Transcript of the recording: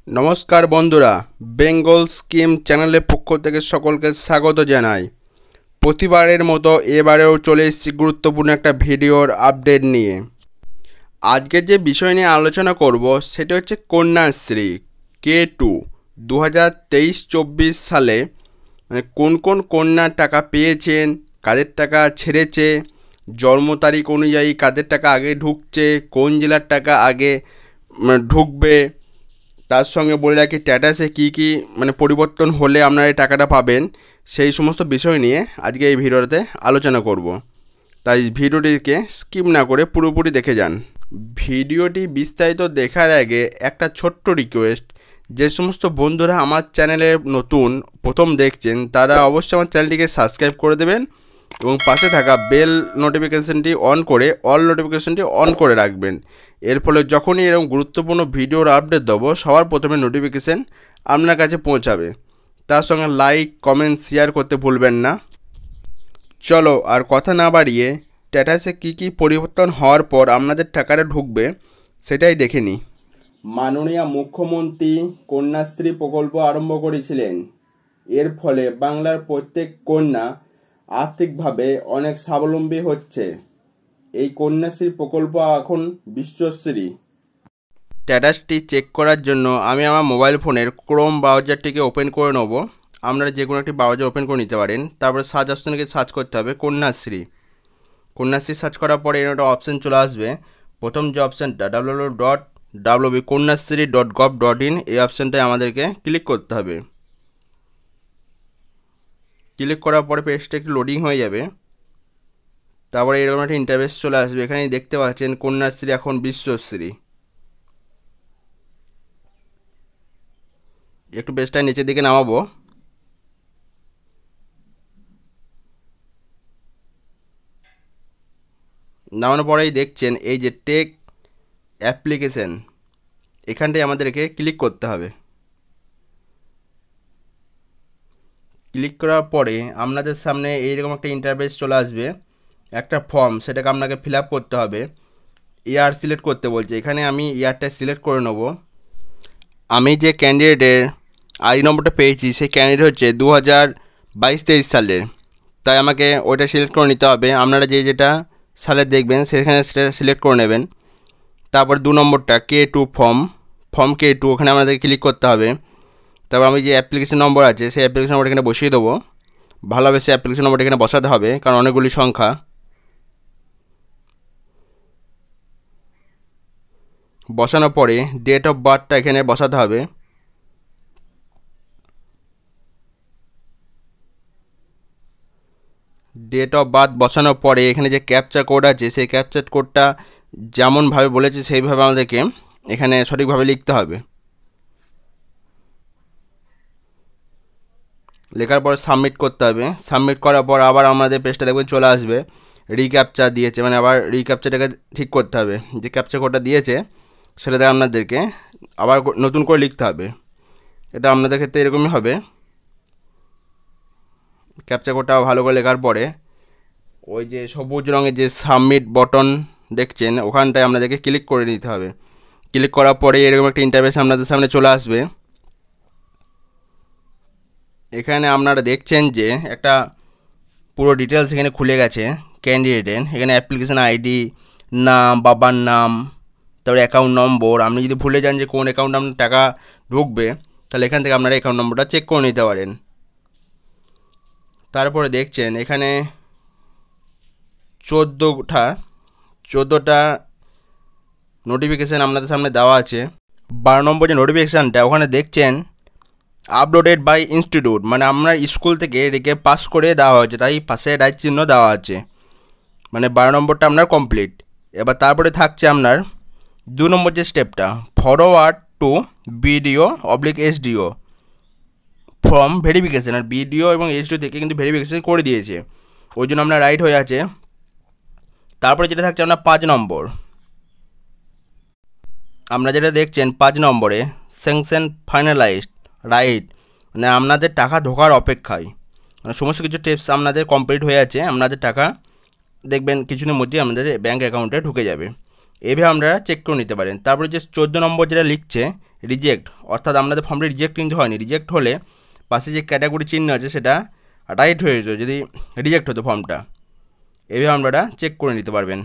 নমস্কার বন্ধুরা, বেঙ্গল স্কিম চ্যানেলের পক্ষ থেকে সকলকে স্বাগত জানাই। প্রতিবারের মতো এবারেও চলে এসেছি গুরুত্বপূর্ণ একটা ভিডিওর আপডেট নিয়ে। আজকে যে বিষয় নিয়ে আলোচনা করব সেটা হচ্ছে কন্যাশ্রী K2 2023-24 সালে কোন কোন কন্যার টাকা পেয়েছেন, কাদের টাকা ছেড়েছে, জন্ম তারিখ অনুযায়ী কাদের টাকা আগে ঢুকছে, কোন জেলার টাকা আগে ঢুকবে, তার সঙ্গে বলে রাখি স্ট্যাটাসে কী কী পরিবর্তন হলে আপনারা এই টাকাটা পাবেন, সেই সমস্ত বিষয় নিয়ে আজকে এই ভিডিওতে আলোচনা করব। তাই ভিডিওটিকে স্কিপ না করে পুরোপুরি দেখে যান। ভিডিওটি বিস্তারিত দেখার আগে একটা ছোট্ট রিকোয়েস্ট, যে সমস্ত বন্ধুরা আমার চ্যানেলে নতুন প্রথম দেখছেন তারা অবশ্যই আমার চ্যানেলটিকে সাবস্ক্রাইব করে দেবেন এবং পাশে থাকা বেল নোটিফিকেশানটি অন করে অল নোটিফিকেশানটি অন করে রাখবেন। এর ফলে যখনই এরকম গুরুত্বপূর্ণ ভিডিওর আপডেট দেবো সবার প্রথমে নোটিফিকেশান আপনার কাছে পৌঁছাবে। তার সঙ্গে লাইক, কমেন্ট, শেয়ার করতে ভুলবেন না। চলো আর কথা না বাড়িয়ে স্ট্যাটাসে কী কী পরিবর্তন হওয়ার পর আপনাদের টাকাটা ঢুকবে সেটাই দেখে নিই। মাননীয় মুখ্যমন্ত্রী কন্যাশ্রী প্রকল্প আরম্ভ করেছিলেন। এর ফলে বাংলার প্রত্যেক কন্যা আর্থিকভাবে অনেক স্বাবলম্বী হচ্ছে। এই কন্যাশ্রী প্রকল্প এখন বিশ্বশ্রী। স্ট্যাটাসটি চেক করার জন্য আমি আমার মোবাইল ফোনের ক্রোম ব্রাউজারটিকে ওপেন করে নেব। আপনারা যে কোনো একটি ব্রাউজার ওপেন করে নিতে পারেন। তারপরে সার্চ অপশানে গিয়ে সার্চ করতে হবে কন্যাশ্রী। কন্যাশ্রী সার্চ করার পরে এর একটা অপশান চলে আসবে। প্রথম যে অপশানটা www.wp-konyasri.gov.in, এই অপশানটায় আমাদেরকে ক্লিক করতে হবে। ক্লিক করার পরে পেজটা একটু লোডিং হয়ে যাবে। তারপরে এরকম একটা ইন্টারফেস চলে আসবে। এখানে দেখতে পাচ্ছেন কন্যাশ্রী এখন বিশ্বশ্রী। একটু পেজটা নিচের দিকে নামাবো। নামানোর পরেই দেখছেন এই যে টেক অ্যাপ্লিকেশন, এখানটায় আমাদেরকে ক্লিক করতে হবে। ক্লিক করার পরে আপনাদের সামনে এইরকম একটা ইন্টারফেস চলে আসবে। একটা ফর্ম, সেটাকে আপনাকে ফিল আপ করতে হবে। ইয়ার সিলেক্ট করতে বলছে, এখানে আমি ইয়ারটা সিলেক্ট করে নেব। আমি যে ক্যান্ডিডেটের আইডি নম্বরটা পেয়েছি সেই ক্যান্ডিডেট হচ্ছে 2022-23 সালের, তাই আমাকে ওইটা সিলেক্ট করে নিতে হবে। আপনারা যেটা সালে দেখবেন সেখানে সেটা সিলেক্ট করে নেবেন। তারপর 2 নম্বরটা K2 ফর্ম K2, ওখানে আমাদের ক্লিক করতে হবে। তারপর আমি যে অ্যাপ্লিকেশন নম্বর আছে সেই অ্যাপ্লিকেশন নম্বরটা এখানে বসিয়ে দেবো। ভালোভাবে সেই অ্যাপ্লিকেশন নম্বরটা এখানে বসাতে হবে, কারণ অনেকগুলি সংখ্যা। বসানোর পরে ডেট অফ বার্থটা এখানে বসাতে হবে। ডেট অফ বার্থ বসানোর পরে এখানে যে ক্যাপচা কোড আছে সেই ক্যাপচা কোডটা যেমনভাবে বলেছে সেইভাবে আমাদেরকে এখানে সঠিকভাবে লিখতে হবে। লেখার পর সাবমিট করতে হবে। সাবমিট করার পর আবার আমাদের পেজটা দেখবেন চলে আসবে। রিক্যাপচা দিয়েছে, মানে আবার রিক্যাপচাটাকে ঠিক করতে হবে। যে ক্যাপচা কোডটা দিয়েছে সেটাতে আপনাদেরকে আবার নতুন করে লিখতে হবে। এটা আপনাদের ক্ষেত্রে এরকমই হবে। ক্যাপচা কোডটা ভালো করে লেখার পরে ওই যে সবুজ রঙের যে সাবমিট বটন দেখছেন ওখানটায় আপনাদেরকে ক্লিক করে নিতে হবে। ক্লিক করার পরে এরকম একটা ইন্টারফেস আপনাদের সামনে চলে আসবে। এখানে আপনারা দেখছেন যে একটা পুরো ডিটেলস এখানে খুলে গেছে ক্যান্ডিডেটের। এখানে অ্যাপ্লিকেশান আইডি, নাম, বাবার নাম, তারপরে অ্যাকাউন্ট নম্বর। আপনি যদি ভুলে যান যে কোন অ্যাকাউন্টে আপনার টাকা ঢুকবে তাহলে এখান থেকে আপনারা অ্যাকাউন্ট নম্বরটা চেক করে নিতে পারেন। তারপরে দেখছেন এখানে 14টা নোটিফিকেশান আপনাদের সামনে দেওয়া আছে। 12 নম্বর যে নোটিফিকেশানটা ওখানে দেখছেন আপলোডেড বাই ইনস্টিটিউট, মানে আপনার স্কুল থেকে এটাকে পাস করে দেওয়া হয়েছে, তাই পাশে রাইট চিহ্ন দেওয়া আছে। মানে 12 নম্বরটা আপনার কমপ্লিট। এবার তারপরে থাকছে আপনার 2 নম্বর যে স্টেপটা, forward to BDO/SDO form verification. আর BDO এবং SDO থেকে কিন্তু ভেরিফিকেশান করে দিয়েছে, ওই জন্য আপনার রাইট হয়ে আছে। তারপরে যেটা থাকছে আপনার 5 নম্বর, আপনারা যেটা দেখছেন 5 নম্বরে স্যাংশন ফাইনালাইজড রাইট, মানে আপনাদের টাকা ঢোকার অপেক্ষায়, মানে সমস্ত কিছু টিপস আপনাদের কমপ্লিট হয়ে আছে। আপনাদের টাকা দেখবেন কিছুদিনের মধ্যেই আমাদের ব্যাঙ্ক অ্যাকাউন্টে ঢুকে যাবে। এইভাবে আপনারা চেক করে নিতে পারেন। তারপরে যে 14 নম্বর যেটা লিখছে রিজেক্ট, অর্থাৎ আপনাদের ফর্মটি রিজেক্ট কিন্তু হয়নি। রিজেক্ট হলে পাশে যে ক্যাটাগরি চিহ্ন আছে সেটা রাইট হয়ে যেত যদি রিজেক্ট হতো ফর্মটা। এইভাবে আপনারা চেক করে নিতে পারবেন।